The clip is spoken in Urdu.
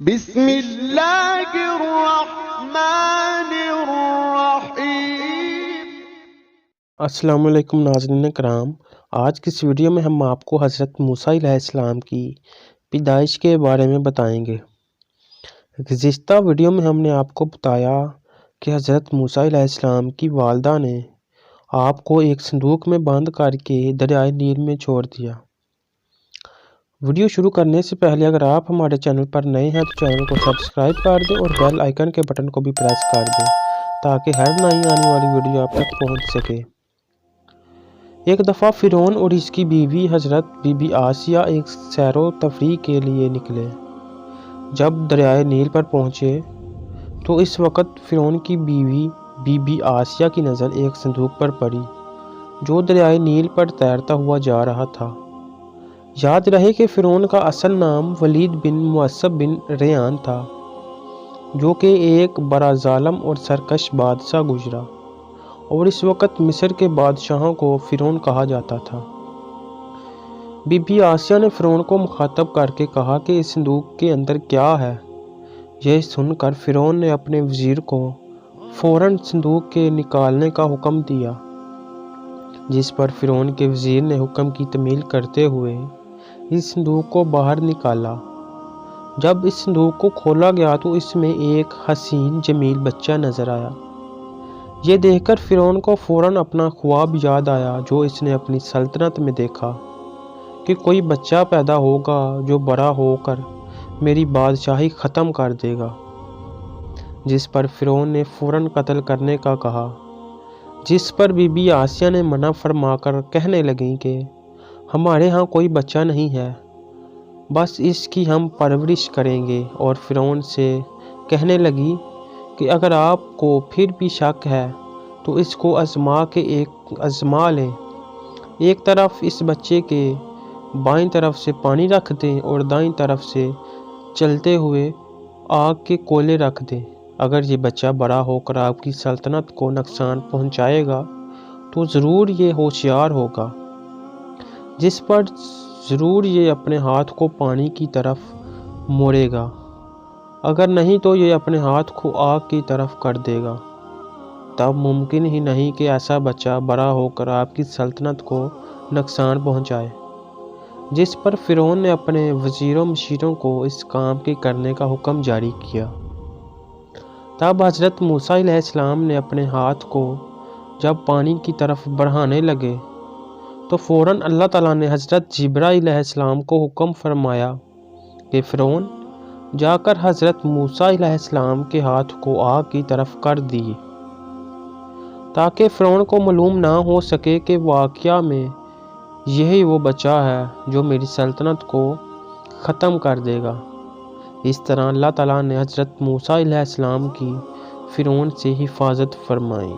بسم اللہ الرحمن الرحیم۔ السلام علیکم ناظرین کرام، آج کی اس ویڈیو میں ہم آپ کو حضرت موسیٰ علیہ السلام کی پیدائش کے بارے میں بتائیں گے۔ گزشتہ ویڈیو میں ہم نے آپ کو بتایا کہ حضرت موسیٰ علیہ السلام کی والدہ نے آپ کو ایک صندوق میں بند کر کے دریائے نیل میں چھوڑ دیا۔ ویڈیو شروع کرنے سے پہلے اگر آپ ہمارے چینل پر نئے ہیں تو چینل کو سبسکرائب کر دیں اور بیل آئیکن کے بٹن کو بھی پریس کر دیں تاکہ ہر نئی آنے والی ویڈیو آپ تک پہنچ سکے۔ ایک دفعہ فرعون اور اس کی بیوی حضرت بی بی آسیہ ایک سیر و تفریح کے لیے نکلے۔ جب دریائے نیل پر پہنچے تو اس وقت فرعون کی بیوی بی بی آسیہ کی نظر ایک صندوق پر پڑی جو دریائے نیل پر تیرتا ہوا جا رہا تھا۔ یاد رہے کہ فرعون کا اصل نام ولید بن معصب بن ریان تھا، جو کہ ایک بڑا ظالم اور سرکش بادشاہ گزرا، اور اس وقت مصر کے بادشاہوں کو فرعون کہا جاتا تھا۔ بی بی آسیہ نے فرعون کو مخاطب کر کے کہا کہ اس صندوق کے اندر کیا ہے؟ یہ سن کر فرعون نے اپنے وزیر کو فوراً صندوق کے نکالنے کا حکم دیا، جس پر فرعون کے وزیر نے حکم کی تعمیل کرتے ہوئے اس صندوق کو باہر نکالا۔ جب اس صندوق کو کھولا گیا تو اس میں ایک حسین جمیل بچہ نظر آیا۔ یہ دیکھ کر فرعون کو فوراً اپنا خواب یاد آیا جو اس نے اپنی سلطنت میں دیکھا کہ کوئی بچہ پیدا ہوگا جو بڑا ہو کر میری بادشاہی ختم کر دے گا، جس پر فرعون نے فوراً قتل کرنے کا کہا، جس پر بی بی آسیہ نے منع فرما کر کہنے لگیں کہ ہمارے ہاں کوئی بچہ نہیں ہے، بس اس کی ہم پرورش کریں گے، اور فرعون سے کہنے لگی کہ اگر آپ کو پھر بھی شک ہے تو اس کو آزما لیں۔ ایک طرف اس بچے کے بائیں طرف سے پانی رکھ دیں اور دائیں طرف سے چلتے ہوئے آگ کے کولے رکھ دیں۔ اگر یہ بچہ بڑا ہو کر آپ کی سلطنت کو نقصان پہنچائے گا تو ضرور یہ ہوشیار ہوگا، جس پر ضرور یہ اپنے ہاتھ کو پانی کی طرف موڑے گا، اگر نہیں تو یہ اپنے ہاتھ کو آگ کی طرف کر دے گا۔ تب ممکن ہی نہیں کہ ایسا بچہ بڑا ہو کر آپ کی سلطنت کو نقصان پہنچائے۔ جس پر فرعون نے اپنے وزیروں مشیروں کو اس کام کے کرنے کا حکم جاری کیا۔ تب حضرت موسیٰ علیہ السلام نے اپنے ہاتھ کو جب پانی کی طرف بڑھانے لگے تو فوراً اللہ تعالیٰ نے حضرت جبرائیل علیہ السلام کو حکم فرمایا کہ فرعون جا کر حضرت موسیٰ علیہ السلام کے ہاتھ کو آگ کی طرف کر دیے، تاکہ فرعون کو معلوم نہ ہو سکے کہ واقعہ میں یہی وہ بچہ ہے جو میری سلطنت کو ختم کر دے گا۔ اس طرح اللہ تعالیٰ نے حضرت موسیٰ علیہ السلام کی فرعون سے حفاظت فرمائی۔